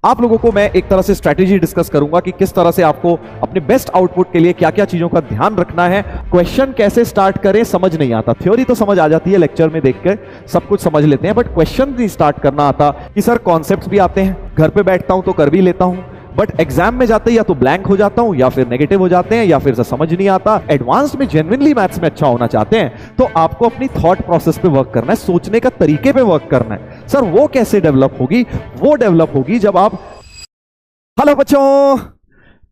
आप लोगों को मैं एक तरह से स्ट्रैटेजी डिस्कस करूंगा कि किस तरह से आपको अपने बेस्ट आउटपुट के लिए क्या क्या चीजों का ध्यान रखना है। क्वेश्चन कैसे स्टार्ट करें समझ नहीं आता, थ्योरी तो समझ आ जाती है, लेक्चर में देख के सब कुछ समझ लेते हैं, बट क्वेश्चन नहीं स्टार्ट करना आता कि सर कॉन्सेप्ट्स भी आते हैं, घर पे बैठता हूं तो कर भी लेता हूं, बट एग्जाम में जाते या तो ब्लैंक हो जाता हूं या फिर नेगेटिव हो जाते हैं या फिर से समझ नहीं आता। एडवांस्ड में जेन्युइनली मैथ्स में अच्छा होना चाहते हैं तो आपको अपनी थॉट प्रोसेस पे वर्क करना है, सोचने का तरीके पे वर्क करना है। सर वो कैसे डेवलप होगी? वो डेवलप होगी जब आप, हेलो बच्चों,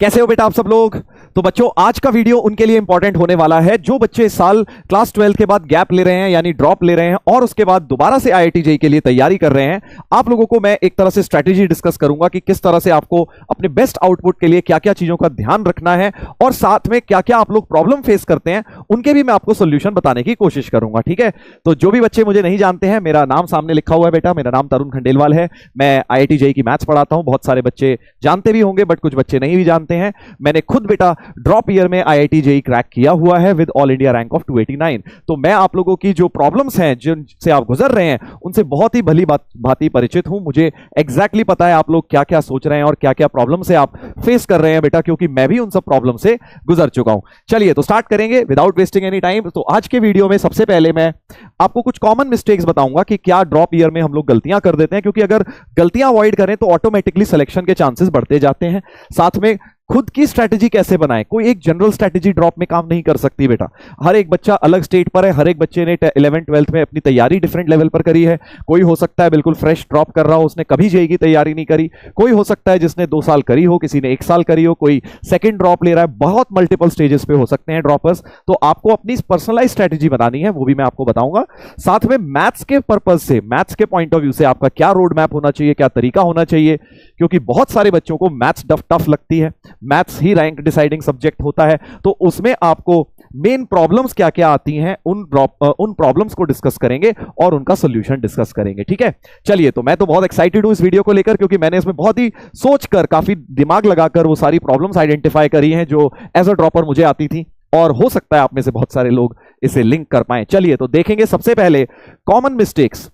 कैसे हो बेटा आप सब लोग? तो बच्चों आज का वीडियो उनके लिए इंपॉर्टेंट होने वाला है जो बच्चे इस साल क्लास 12 के बाद गैप ले रहे हैं यानी ड्रॉप ले रहे हैं और उसके बाद दोबारा से आईआईटी जेईई के लिए तैयारी कर रहे हैं। आप लोगों को मैं एक तरह से स्ट्रैटेजी डिस्कस करूंगा कि किस तरह से आपको अपने बेस्ट आउटपुट के लिए क्या क्या चीजों का ध्यान रखना है और साथ में क्या क्या आप लोग प्रॉब्लम फेस करते हैं उनके भी मैं आपको सोल्यूशन बताने की कोशिश करूंगा। ठीक है, तो जो भी बच्चे मुझे नहीं जानते हैं, मेरा नाम सामने लिखा हुआ है बेटा, मेरा नाम तरुण खंडेलवाल है। मैं आईआईटी जेईई की मैथ्स पढ़ाता हूं, बहुत सारे बच्चे जानते भी होंगे बट कुछ बच्चे नहीं भी जानते हैं। मैंने खुद बेटा ड्रॉप ईयर में आईआईटी जेईई क्रैक किया हुआ है with all India rank of 289। तो मैं आप लोगों की जो प्रॉब्लम्स हैं जिनसे आप गुजर रहे हैं उनसे बहुत ही भली भांति परिचित हूं। मुझे एग्जैक्टली पता है आप लोग क्या क्या सोच रहे हैं और क्या क्या प्रॉब्लम से आप फेस कर रहे हैं बेटा, क्योंकि मैं भी उन सब प्रॉब्लम से गुजर चुका हूं। चलिए तो स्टार्ट करेंगे विदाउट वेस्टिंग एनी टाइम। तो आज के वीडियो में सबसे पहले मैं आपको कुछ कॉमन मिस्टेक्स बताऊंगा कि क्या ड्रॉप ईयर में हम लोग गलतियां कर देते हैं, क्योंकि अगर गलतियां अवॉइड करें तो ऑटोमेटिकली सिलेक्शन के चांसेस बढ़ते जाते हैं। साथ में खुद की स्ट्रैटेजी कैसे बनाएं, कोई एक जनरल स्ट्रैटेजी ड्रॉप में काम नहीं कर सकती बेटा। हर एक बच्चा अलग स्टेट पर है, हर एक बच्चे ने 11th 12th में अपनी तैयारी डिफरेंट लेवल पर करी है। कोई हो सकता है बिल्कुल फ्रेश ड्रॉप कर रहा हो, उसने कभी जेईई की तैयारी नहीं करी। कोई हो सकता है जिसने 2 साल करी हो, किसी ने 1 साल करी हो, कोई सेकंड ड्रॉप ले रहा है। बहुत मल्टीपल स्टेजेस पे हो सकते हैं ड्रॉपर्स। तो आपको अपनी पर्सनलाइज स्ट्रैटेजी बनानी है, वो भी मैं आपको बताऊंगा। साथ में मैथ्स के पर्पज से, मैथ्स के पॉइंट ऑफ व्यू से आपका क्या रोड मैप होना चाहिए, क्या तरीका होना चाहिए, क्योंकि बहुत सारे बच्चों को मैथ्स टफ लगती है। मैथ्स ही रैंक डिसाइडिंग सब्जेक्ट होता है, तो उसमें आपको मेन प्रॉब्लम्स क्या क्या आती हैं उन प्रॉब्लम्स को डिस्कस करेंगे और उनका सॉल्यूशन डिस्कस करेंगे। ठीक है, चलिए तो मैं तो बहुत एक्साइटेड हूं इस वीडियो को लेकर, क्योंकि मैंने इसमें बहुत ही सोचकर, काफी दिमाग लगाकर वो सारी प्रॉब्लम्स आइडेंटिफाई करी हैं जो एज अ ड्रॉपर मुझे आती थी, और हो सकता है आप में से बहुत सारे लोग इसे लिंक कर पाए। चलिए तो देखेंगे सबसे पहले कॉमन मिस्टेक्स।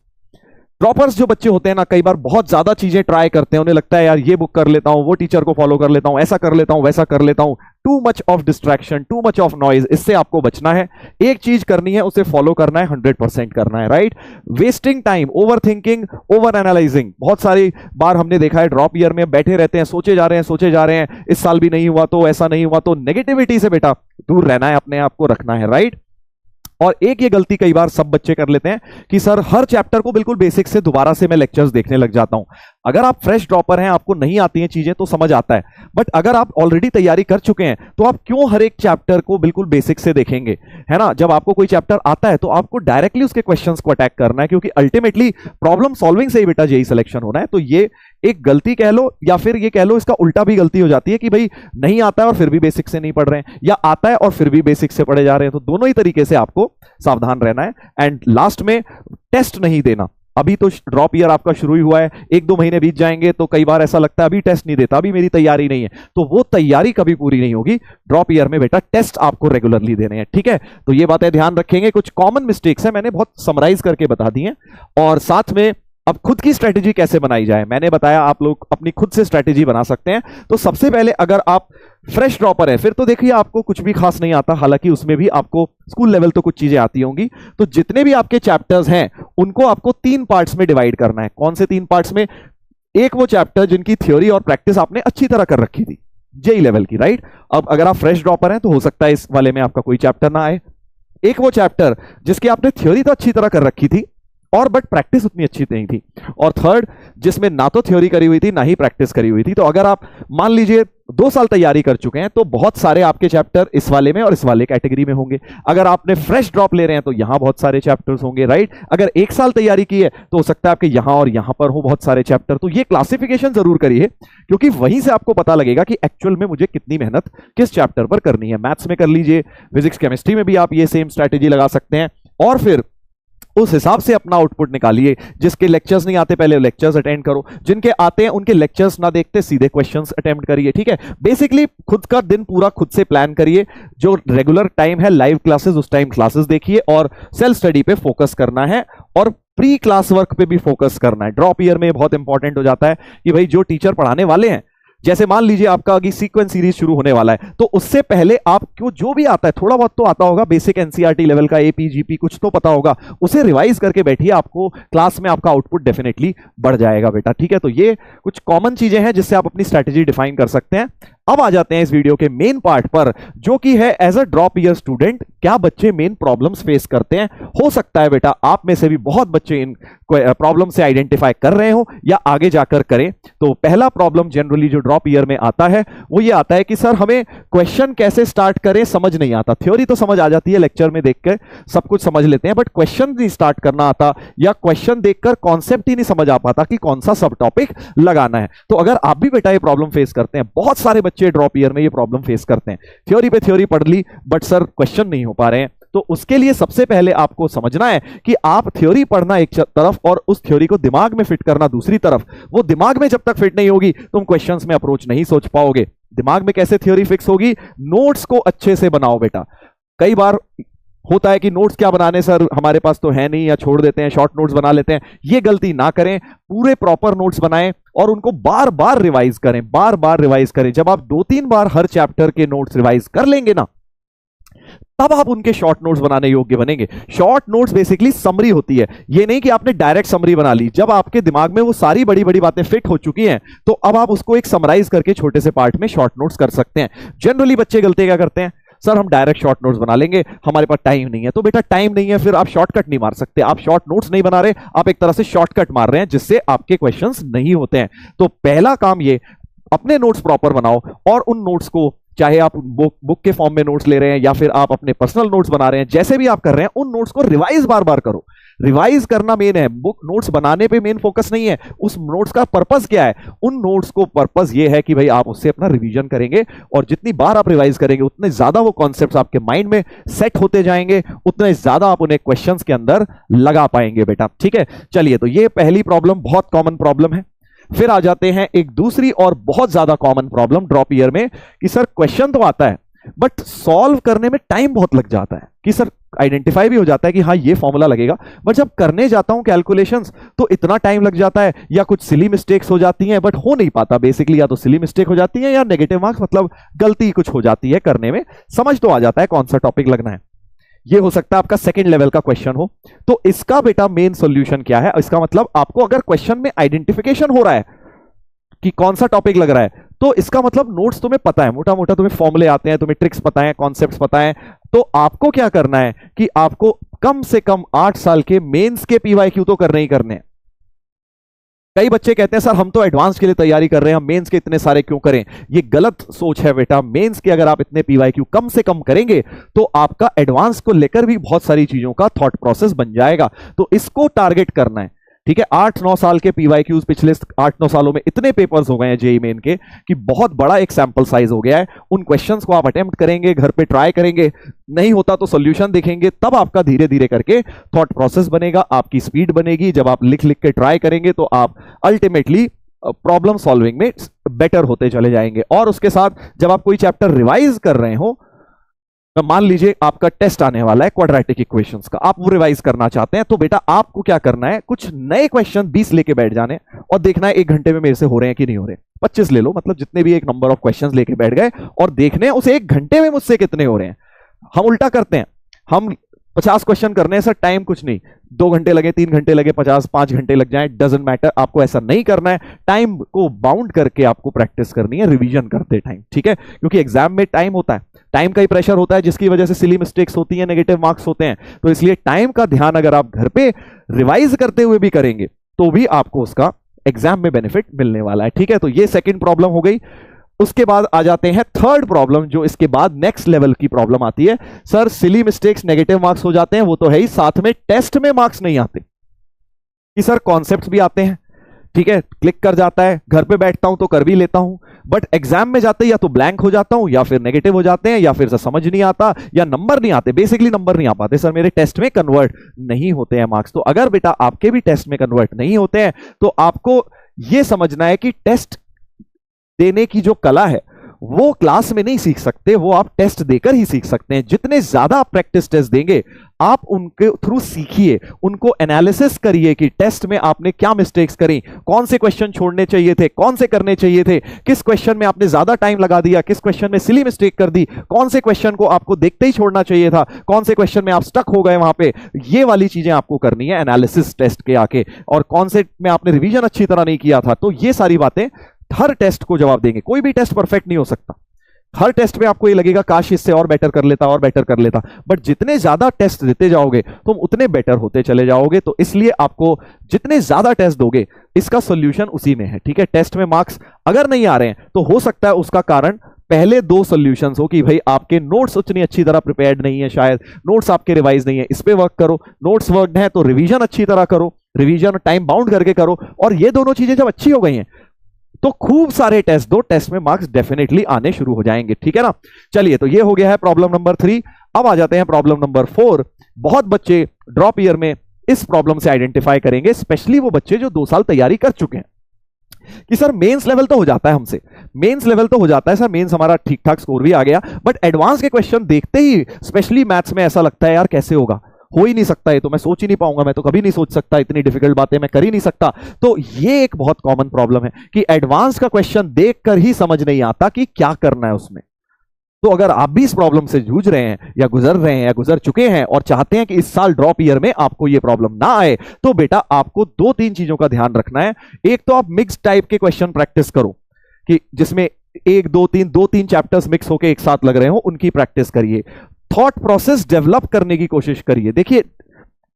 ड्रॉपर्स जो बच्चे होते हैं ना, कई बार बहुत ज्यादा चीजें ट्राई करते हैं, उन्हें लगता है यार ये बुक कर लेता हूं, वो टीचर को फॉलो कर लेता हूं, ऐसा कर लेता हूं, वैसा कर लेता हूं। Too much of distraction, too much of noise, इससे आपको बचना है। एक चीज करनी है, उसे फॉलो करना है, 100% करना है, right. Wasting time, over thinking, over analysing, बहुत सारी बार हमने देखा है ड्रॉप ईयर में बैठे रहते हैं, सोचे जा रहे हैं, सोचे जा रहे हैं, इस साल भी नहीं हुआ तो, ऐसा नहीं हुआ तो। नेगेटिविटी से बेटा दूर रहना है, अपने आप को रखना है, राइट। और एक ये गलती कई बार सब बच्चे कर लेते हैं कि सर हर चैप्टर को बिल्कुल बेसिक से दोबारा से मैं लेक्चर्स देखने लग जाता हूं। अगर आप फ्रेश ड्रॉपर हैं, आपको नहीं आती हैं चीजें तो समझ आता है, बट अगर आप ऑलरेडी तैयारी कर चुके हैं तो आप क्यों हर एक चैप्टर को बिल्कुल बेसिक से देखेंगे, है ना। जब आपको कोई चैप्टर आता है तो आपको डायरेक्टली उसके क्वेश्चंस को अटैक करना है, क्योंकि अल्टीमेटली प्रॉब्लम सॉल्विंग से ही बेटा जेईई सिलेक्शन होना है। तो ये एक गलती कह लो, या फिर ये कह लो इसका उल्टा भी गलती हो जाती है कि भाई नहीं आता है और फिर भी बेसिक से नहीं पढ़ रहे हैं, या आता है और फिर भी बेसिक से पढ़े जा रहे हैं। तो दोनों ही तरीके से आपको सावधान रहना है। एंड लास्ट में टेस्ट नहीं देना। अभी तो ड्रॉप ईयर आपका शुरू ही हुआ है, 1-2 महीने बीत जाएंगे तो कई बार ऐसा लगता है अभी टेस्ट नहीं देता, अभी मेरी तैयारी नहीं है, तो वो तैयारी कभी पूरी नहीं होगी। ड्रॉप ईयर में बेटा टेस्ट आपको रेगुलरली देने हैं, ठीक है। तो ये बातें ध्यान रखेंगे। कुछ कॉमन मिस्टेक्स हैं, मैंने बहुत समराइज करके बता दी हैं। और साथ में अब खुद की स्ट्रैटेजी कैसे बनाई जाए, मैंने बताया आप लोग अपनी खुद से स्ट्रैटेजी बना सकते हैं। तो सबसे पहले अगर आप फ्रेश ड्रॉपर है, फिर तो देखिए आपको कुछ भी खास नहीं आता, हालांकि उसमें भी आपको स्कूल लेवल तो कुछ चीजें आती होंगी। तो जितने भी आपके चैप्टर्स हैं उनको आपको 3 पार्ट्स में डिवाइड करना है। कौन से 3 पार्ट्स में? एक वो चैप्टर जिनकी थ्योरी और प्रैक्टिस आपने अच्छी तरह कर रखी थी जेईई लेवल की, राइट। अब अगर आप फ्रेश ड्रॉपर हैं तो हो सकता है इस वाले में आपका कोई चैप्टर ना आए। एक वो चैप्टर जिसकी आपने थ्योरी तो अच्छी तरह कर रखी थी और बट प्रैक्टिस उतनी अच्छी नहीं थी। और थर्ड जिसमें ना तो थ्योरी करी हुई थी ना ही प्रैक्टिस करी हुई थी। तो अगर आप मान लीजिए 2 साल तैयारी कर चुके हैं तो बहुत सारे आपके चैप्टर इस वाले में और इस वाले कैटेगरी में होंगे। अगर आपने फ्रेश ड्रॉप ले रहे हैं तो यहां बहुत सारे चैप्टर्स होंगे, राइट। अगर 1 साल तैयारी की है तो हो सकता है आपके यहां और यहां पर हो बहुत सारे चैप्टर। तो ये क्लासिफिकेशन जरूर करिए, क्योंकि वहीं से आपको पता लगेगा कि एक्चुअल में मुझे कितनी मेहनत किस चैप्टर पर करनी है। मैथ्स में कर लीजिए, फिजिक्स केमिस्ट्री में भी आप ये सेम स्ट्रैटेजी लगा सकते हैं, और फिर उस हिसाब से अपना आउटपुट निकालिए। जिसके लेक्चर्स नहीं आते पहले लेक्चर्स अटेंड करो, जिनके आते हैं उनके लेक्चर्स ना देखते सीधे क्वेश्चंस अटेम्प्ट करिए, ठीक है। बेसिकली खुद का दिन पूरा खुद से प्लान करिए। जो रेगुलर टाइम है लाइव क्लासेस, उस टाइम क्लासेस देखिए और सेल्फ स्टडी पे फोकस करना है। और प्री क्लास वर्क पे भी फोकस करना है। ड्रॉप ईयर में बहुत इंपॉर्टेंट हो जाता है कि भाई जो टीचर पढ़ाने वाले हैं, जैसे मान लीजिए आपका अभी सीक्वेंस सीरीज शुरू होने वाला है, तो उससे पहले आपको जो भी आता है, थोड़ा बहुत तो आता होगा, बेसिक एनसीईआरटी लेवल का, एपी जीपी कुछ तो पता होगा, उसे रिवाइज करके बैठिए, आपको क्लास में आपका आउटपुट डेफिनेटली बढ़ जाएगा बेटा। ठीक है, तो ये कुछ कॉमन चीजें हैं जिससे आप अपनी स्ट्रेटेजी डिफाइन कर सकते हैं। अब आ जाते हैं इस वीडियो के मेन पार्ट पर, जो कि है as a drop year student क्या बच्चे मेन प्रॉब्लम्स फेस करते हैं। हो सकता है बेटा आप में से भी बहुत बच्चे इन प्रॉब्लम से आइडेंटिफाई कर रहे हो या आगे जाकर करें। तो पहला प्रॉब्लम जनरली जो ड्रॉप ईयर में आता है वो ये आता है कि सर हमें क्वेश्चन कैसे स्टार्ट करें समझ नहीं आता। थ्योरी तो समझ आ जाती है, लेक्चर में देखकर सब कुछ समझ लेते हैं, बट क्वेश्चन नहीं स्टार्ट करना आता, या क्वेश्चन देखकर कॉन्सेप्ट ही नहीं समझ आ पाता कि कौन सा सब टॉपिक लगाना है। तो अगर आप भी बेटा ये प्रॉब्लम फेस करते हैं, बहुत सारे बच्चे ड्रॉप ईयर में ये प्रॉब्लम फेस करते हैं, थ्योरी पे थ्योरी पढ़ ली बट सर क्वेश्चन नहीं हो पा रहे हैं, तो उसके लिए सबसे पहले आपको समझना है कि आप थ्योरी पढ़ना एक तरफ और उस थ्योरी को दिमाग में फिट करना दूसरी तरफ। वो दिमाग में जब तक फिट नहीं होगी तुम क्वेश्चंस में अप्रोच नहीं सोच पाओगे। दिमाग में कैसे थ्योरी फिक्स होगी? नोट्स को अच्छे से बनाओ बेटा। कई बार होता है कि नोट्स क्या बनाने सर, हमारे पास तो है नहीं, या छोड़ देते हैं, शॉर्ट नोट्स बना लेते हैं। ये गलती ना करें, पूरे प्रॉपर नोट्स बनाएं और उनको बार बार रिवाइज करें, बार बार रिवाइज करें। जब आप 2-3 बार हर चैप्टर के नोट्स रिवाइज कर लेंगे ना, तब आप उनके शॉर्ट नोट्स बनाने योग्य बनेंगे। शॉर्ट नोट्स बेसिकली समरी होती है, ये नहीं कि आपने डायरेक्ट समरी बना ली। जब आपके दिमाग में वो सारी बड़ी बड़ी बातें फिट हो चुकी हैं, तो अब आप उसको एक समराइज करके छोटे से पार्ट में शॉर्ट नोट्स कर सकते हैं। जनरली बच्चे गलती क्या करते हैं, सर हम डायरेक्ट शॉर्ट नोट्स बना लेंगे, हमारे पास टाइम नहीं है। तो बेटा टाइम नहीं है, फिर आप शॉर्टकट नहीं मार सकते। आप शॉर्ट नोट्स नहीं बना रहे, आप एक तरह से शॉर्टकट मार रहे हैं, जिससे आपके क्वेश्चंस नहीं होते हैं। तो पहला काम ये, अपने नोट्स प्रॉपर बनाओ और उन नोट्स को, चाहे आप बुक के फॉर्म में नोट्स ले रहे हैं या फिर आप अपने पर्सनल नोट्स बना रहे हैं, जैसे भी आप कर रहे हैं, उन नोट्स को रिवाइज बार बार करो। रिवाइज करना मेन है, बुक नोट्स बनाने पे मेन फोकस नहीं है। उस नोट्स का पर्पस क्या है? उन नोट्स को पर्पस ये है कि भाई आप उससे अपना रिवीजन करेंगे, और जितनी बार आप रिवाइज करेंगे उतने ज्यादा वो कॉन्सेप्ट्स आपके माइंड में सेट होते जाएंगे, उतने ज्यादा आप उन्हें क्वेश्चंस के अंदर लगा पाएंगे बेटा। ठीक है, चलिए, तो ये पहली प्रॉब्लम बहुत कॉमन प्रॉब्लम है। फिर आ जाते हैं एक दूसरी और बहुत ज्यादा कॉमन प्रॉब्लम ड्रॉप ईयर में, कि सर क्वेश्चन तो आता है बट सॉल्व करने में टाइम बहुत लग जाता है। कि सर आइडेंटिफाई भी हो जाता है कि हाँ ये फॉर्मूला लगेगा, बट जब करने जाता हूं कैलकुलेशंस तो इतना टाइम लग जाता है, या कुछ सिली मिस्टेक्स हो जाती हैं, बट हो नहीं पाता। बेसिकली या तो सिली मिस्टेक हो जाती है या नेगेटिव मार्क्स, मतलब गलती कुछ हो जाती है करने में। समझ तो आ जाता है कौन सा टॉपिक लगना है। ये हो सकता है आपका सेकंड लेवल का क्वेश्चन हो। तो इसका बेटा मेन सॉल्यूशन क्या है? इसका मतलब आपको अगर क्वेश्चन में आइडेंटिफिकेशन हो रहा है कि कौन सा टॉपिक लग रहा है, तो इसका मतलब नोट्स तुम्हें पता है, मोटा मोटा तुम्हें फॉर्मूले आते हैं, तुम्हें ट्रिक्स पता है, कॉन्सेप्ट्स पता है। तो आपको क्या करना है कि आपको कम से कम 8 साल के मेंस के पीवाईक्यू तो करने ही करने हैं। कई बच्चे कहते हैं सर हम तो एडवांस के लिए तैयारी कर रहे हैं, हम मेंस के इतने सारे क्यों करें? ये गलत सोच है बेटा। मेंस के अगर आप इतने पीवाईक्यू कम से कम करेंगे तो आपका एडवांस को लेकर भी बहुत सारी चीजों का थॉट प्रोसेस बन जाएगा। तो इसको टारगेट करना है। ठीक है, 8-9 साल के पीवाईक्यूज पिछले 8-9 सालों में इतने पेपर्स हो गए हैं जेईई मेन के कि बहुत बड़ा एक सैंपल साइज हो गया है। उन क्वेश्चंस को आप अटेम्प्ट करेंगे, घर पे ट्राई करेंगे, नहीं होता तो सॉल्यूशन देखेंगे, तब आपका धीरे धीरे करके थॉट प्रोसेस बनेगा, आपकी स्पीड बनेगी। जब आप लिख लिख के ट्राई करेंगे तो आप अल्टीमेटली प्रॉब्लम सॉल्विंग में बेटर होते चले जाएंगे। और उसके साथ जब आप कोई चैप्टर रिवाइज कर रहे हो, तो मान लीजिए आपका टेस्ट आने वाला है क्वाड्रेटिक इक्वेशंस का, आप वो रिवाइज करना चाहते हैं, तो बेटा आपको क्या करना है, कुछ नए क्वेश्चन 20 लेके बैठ जाने और देखना है 1 घंटे में मेरे से हो रहे हैं कि नहीं हो रहे। 25 ले लो, मतलब जितने भी एक नंबर ऑफ क्वेश्चंस लेके बैठ गए, और देखने हैं उसे 1 घंटे में मुझसे कितने हो रहे हैं। हम उल्टा करते हैं, हम 50 क्वेश्चन करने हैं सर, टाइम कुछ नहीं, 2 घंटे लगे, 3 घंटे लगे, 5 घंटे लग जाए, डजंट मैटर। आपको ऐसा नहीं करना है, टाइम को बाउंड करके आपको प्रैक्टिस करनी है रिवीजन करते टाइम। ठीक है, क्योंकि एग्जाम में टाइम होता है, टाइम का ही प्रेशर होता है, जिसकी वजह से सिली मिस्टेक्स होती हैं, नेगेटिव मार्क्स होते हैं। तो इसलिए टाइम का ध्यान अगर आप घर पे रिवाइज करते हुए भी करेंगे तो भी आपको उसका एग्जाम में बेनिफिट मिलने वाला है। ठीक है, तो ये सेकंड प्रॉब्लम हो गई। उसके बाद आ जाते हैं थर्ड प्रॉब्लम, जो इसके बाद नेक्स्ट लेवल की प्रॉब्लम आती है। Sir silly mistakes negative marks हो जाते हैं, वो तो है ही, साथ में टेस्ट में मार्क्स नहीं आते। कि सर कॉन्सेप्ट्स भी आते हैं, ठीक है, क्लिक कर जाता है, घर पे बैठता हूं तो कर भी लेता हूं, बट एग्जाम में जाते या तो ब्लैंक हो जाता हूं, या फिर नेगेटिव हो जाते हैं, या फिर से समझ नहीं आता, या नंबर नहीं आते। बेसिकली नंबर नहीं आ पाते सर, मेरे टेस्ट में कन्वर्ट नहीं होते हैं मार्क्स। तो अगर बेटा आपके भी टेस्ट में कन्वर्ट नहीं होते हैं, तो आपको यह समझना है कि टेस्ट देने की जो कला है वो क्लास में नहीं सीख सकते, वो आप टेस्ट देकर ही सीख सकते हैं। जितने ज्यादा आप प्रैक्टिस टेस्ट देंगे, आप उनके थ्रू सीखिए, उनको एनालिसिस करिए कि टेस्ट में आपने क्या मिस्टेक्स करी, कौन से क्वेश्चन छोड़ने चाहिए थे, कौन से करने चाहिए थे, किस क्वेश्चन में आपने ज्यादा टाइम लगा दिया, किस क्वेश्चन में सिली मिस्टेक कर दी, कौन से क्वेश्चन को आपको देखते ही छोड़ना चाहिए था, कौन से क्वेश्चन में आप स्टक हो गए वहां पे। ये वाली चीजें आपको करनी है एनालिसिस टेस्ट के आके, और कौन से में आपने रिवीजन अच्छी तरह नहीं किया था। तो ये सारी बातें हर टेस्ट को जवाब देंगे। कोई भी टेस्ट परफेक्ट नहीं हो सकता, हर टेस्ट में आपको ये लगेगा काश इससे और बेटर कर लेता, और बेटर कर लेता, बट जितने ज्यादा टेस्ट देते जाओगे तुम उतने बेटर होते चले जाओगे। तो इसलिए आपको जितने ज्यादा टेस्ट दोगे इसका सॉल्यूशन उसी में है, ठीक है। टेस्ट में मार्क्स अगर नहीं आ रहे हैं तो हो सकता है उसका कारण पहले दो सॉल्यूशंस हो कि भाई आपके नोट्स उतनी अच्छी तरह प्रिपेयर्ड नहीं है, शायद नोट्स आपके रिवाइज नहीं है, इस पे वर्क करो। नोट्स वर्क है तो रिवीजन अच्छी तरह करो, रिवीजन टाइम बाउंड करके करो। और ये दोनों चीजें जब अच्छी हो गई हैं तो खूब सारे टेस्ट दो, टेस्ट में मार्क्स डेफिनेटली आने शुरू हो जाएंगे, ठीक है ना। चलिए, तो ये हो गया है प्रॉब्लम नंबर 3। अब आ जाते हैं प्रॉब्लम नंबर 4। बहुत बच्चे ड्रॉप ईयर में इस प्रॉब्लम से आइडेंटिफाई करेंगे, स्पेशली वो बच्चे जो 2 साल तैयारी कर चुके हैं कि सर मेंस लेवल तो हो जाता है हमसे, मेंस लेवल तो हो जाता है सर, मेंस हमारा ठीक ठाक स्कोर भी आ गया, बट एडवांस के क्वेश्चन देखते ही स्पेशली मैथ्स में ऐसा लगता है यार कैसे होगा, हो ही नहीं सकता, है तो मैं सोच ही नहीं पाऊंगा, मैं तो कभी नहीं सोच सकता, इतनी डिफिकल्ट बातें मैं कर ही नहीं सकता। तो ये एक बहुत कॉमन प्रॉब्लम है कि एडवांस का क्वेश्चन देखकर ही समझ नहीं आता कि क्या करना है उसमें। तो अगर आप भी इस प्रॉब्लम से जूझ रहे हैं या गुजर रहे हैं या गुजर चुके हैं और चाहते हैं कि इस साल ड्रॉप ईयर में आपको ये प्रॉब्लम ना आए, तो बेटा आपको 2-3 चीजों का ध्यान रखना है। एक तो आप मिक्स टाइप के क्वेश्चन प्रैक्टिस करो कि जिसमें 1-2-3 चैप्टर्स मिक्स होकर एक साथ लग रहे हो, उनकी प्रैक्टिस करिए। थॉट प्रोसेस डेवलप करने की कोशिश करिए। देखिए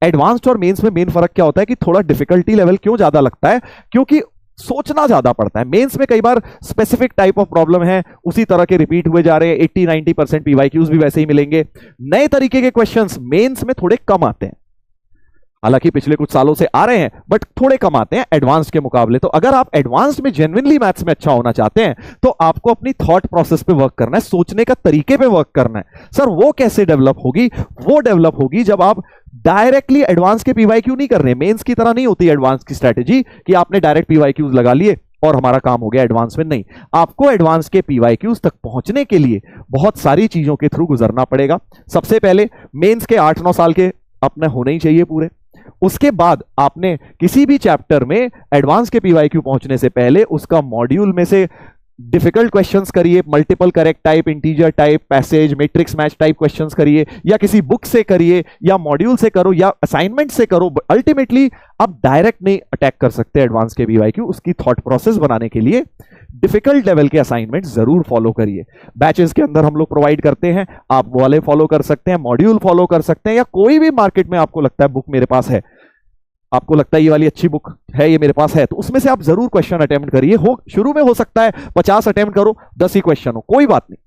एडवांस्ड और मेंस में मेन फर्क क्या होता है कि थोड़ा डिफिकल्टी लेवल क्यों ज्यादा लगता है, क्योंकि सोचना ज्यादा पड़ता है। मेंस में कई बार स्पेसिफिक टाइप ऑफ प्रॉब्लम है, उसी तरह के रिपीट हुए जा रहे हैं, 80-90% पीवाईक्यूज भी वैसे ही मिलेंगे। नए तरीके के क्वेश्चंस मेंस में थोड़े कम आते हैं, हालांकि पिछले कुछ सालों से आ रहे हैं बट थोड़े कम आते हैं एडवांस के मुकाबले। तो अगर आप एडवांस में जेन्युइनली मैथ्स में अच्छा होना चाहते हैं तो आपको अपनी थॉट प्रोसेस पे वर्क करना है, सोचने का तरीके पे वर्क करना है। सर वो कैसे डेवलप होगी? वो डेवलप होगी जब आप डायरेक्टली एडवांस के पीवाईक्यू नहीं कर रहे। मेंस की तरह नहीं होती एडवांस की स्ट्रेटेजी कि आपने डायरेक्ट पीवाईक्यूज लगा लिए और हमारा काम हो गया एडवांस में। नहीं, आपको एडवांस के पीवाईक्यूज तक पहुंचने के लिए बहुत सारी चीजों के थ्रू गुजरना पड़ेगा। सबसे पहले मेंस के 8-9 साल के अपने होने ही चाहिए पूरे। उसके बाद आपने किसी भी चैप्टर में एडवांस के पीवाईक्यू पहुंचने से पहले उसका मॉड्यूल में से डिफिकल्ट क्वेश्चंस करिए, multiple correct type, integer type, passage, matrix match type questions करिए, या किसी बुक से करिए, या मॉड्यूल से करो, या असाइनमेंट से करो। अल्टीमेटली आप डायरेक्ट नहीं अटैक कर सकते एडवांस के पीवाईक्यू। उसकी थॉट प्रोसेस बनाने के लिए डिफिकल्ट लेवल के असाइनमेंट जरूर फॉलो करिए। बैचेस के अंदर हम लोग प्रोवाइड करते हैं, आप वो वाले फॉलो कर सकते हैं, मॉड्यूल फॉलो कर सकते हैं, या कोई भी मार्केट में आपको लगता है बुक मेरे पास है, आपको लगता है ये वाली अच्छी बुक है, ये मेरे पास है, तो उसमें से आप जरूर क्वेश्चन अटेम्प्ट करिए। हो शुरू में हो सकता है 50 अटेम्प्ट करो, 10 ही क्वेश्चन हो, कोई बात नहीं।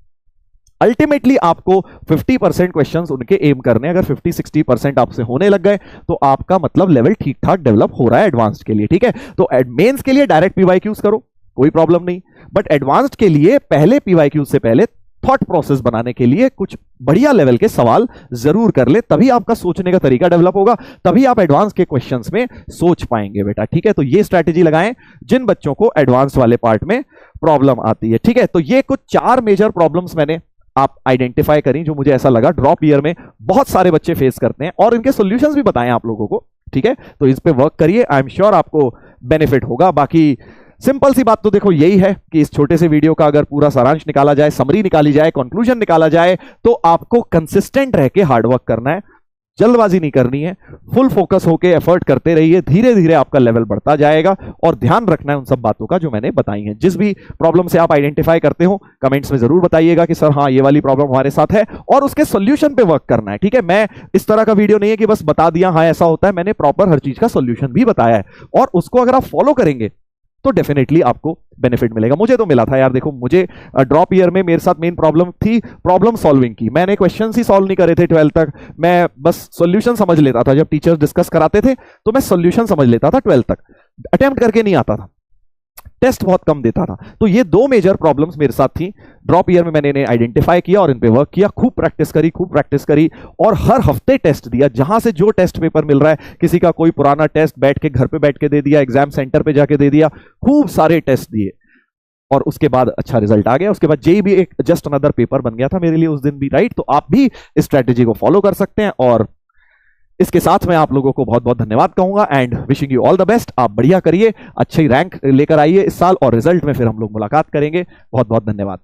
अल्टीमेटली आपको 50% क्वेश्चंस उनके एम करने। अगर 50-60% आपसे होने लग गए तो आपका मतलब लेवल ठीक ठाक डेवलप हो रहा है एडवांस्ड के लिए, ठीक है। तो मेंस के लिए डायरेक्ट पीवाईक्यूज करो, कोई प्रॉब्लम नहीं, बट एडवांस्ड के लिए पहले पीवाईक्यूज से पहले थॉट प्रोसेस बनाने के लिए कुछ बढ़िया लेवल के सवाल जरूर कर ले, तभी आपका सोचने का तरीका डेवलप होगा, तभी आप एडवांस के क्वेश्चंस में सोच पाएंगे बेटा, ठीक है। तो ये स्ट्रैटेजी लगाएं जिन बच्चों को एडवांस वाले पार्ट में प्रॉब्लम आती है, ठीक है। तो ये कुछ 4 मेजर प्रॉब्लम्स मैंने आप आइडेंटिफाई करी जो मुझे ऐसा लगा ड्रॉप ईयर में बहुत सारे बच्चे फेस करते हैं, और इनके सॉल्यूशंस भी बताएं आप लोगों को, ठीक है। तो इस पे वर्क करिए, आई एम श्योर आपको बेनिफिट होगा। बाकी सिंपल सी बात तो देखो यही है कि इस छोटे से वीडियो का अगर पूरा सारांश निकाला जाए, समरी निकाली जाए, कंक्लूजन निकाला जाए, तो आपको कंसिस्टेंट रह के हार्डवर्क करना है, जल्दबाजी नहीं करनी है, फुल फोकस होके एफर्ट करते रहिए, धीरे धीरे आपका लेवल बढ़ता जाएगा। और ध्यान रखना है उन सब बातों का जो मैंने बताई हैं। जिस भी प्रॉब्लम से आप आइडेंटिफाई करते हो कमेंट्स में जरूर बताइएगा कि सर हाँ ये वाली प्रॉब्लम हमारे साथ है, और उसके सोल्यूशन पे वर्क करना है, ठीक है। मैं इस तरह का वीडियो नहीं है कि बस बता दिया हाँ ऐसा होता है, मैंने प्रॉपर हर चीज का सोल्यूशन भी बताया है, और उसको अगर आप फॉलो करेंगे तो डेफिनेटली आपको बेनिफिट मिलेगा। मुझे तो मिला था यार, देखो मुझे ड्रॉप ईयर में मेरे साथ मेन प्रॉब्लम थी प्रॉब्लम सॉल्विंग की। मैंने क्वेश्चंस ही सॉल्व नहीं करे थे 12th तक, मैं बस सॉल्यूशन समझ लेता था। जब टीचर्स डिस्कस कराते थे तो मैं सॉल्यूशन समझ लेता था, 12th तक अटेम्प्ट करके नहीं आता था, टेस्ट बहुत कम देता था। तो ये 2 मेजर प्रॉब्लम्स मेरे साथ थी। ड्रॉप ईयर में मैंने इन्हें आइडेंटिफाई किया और इन पे वर्क किया, खूब प्रैक्टिस करी और हर हफ्ते टेस्ट दिया। जहां से जो टेस्ट पेपर मिल रहा है, किसी का कोई पुराना टेस्ट बैठ के घर पे बैठ के दे दिया, एग्जाम सेंटर पे जाके दे दिया, खूब सारे टेस्ट दिए और उसके बाद अच्छा रिजल्ट आ गया। उसके बाद जेई भी एक जस्ट अनदर पेपर बन गया था मेरे लिए उस दिन भी, राइट। तो आप भी इस स्ट्रेटेजी को फॉलो कर सकते हैं और इसके साथ मैं आप लोगों को बहुत बहुत धन्यवाद कहूंगा and wishing you all the best. आप बढ़िया करिए, अच्छी रैंक लेकर आइए इस साल और रिजल्ट में फिर हम लोग मुलाकात करेंगे। बहुत बहुत धन्यवाद।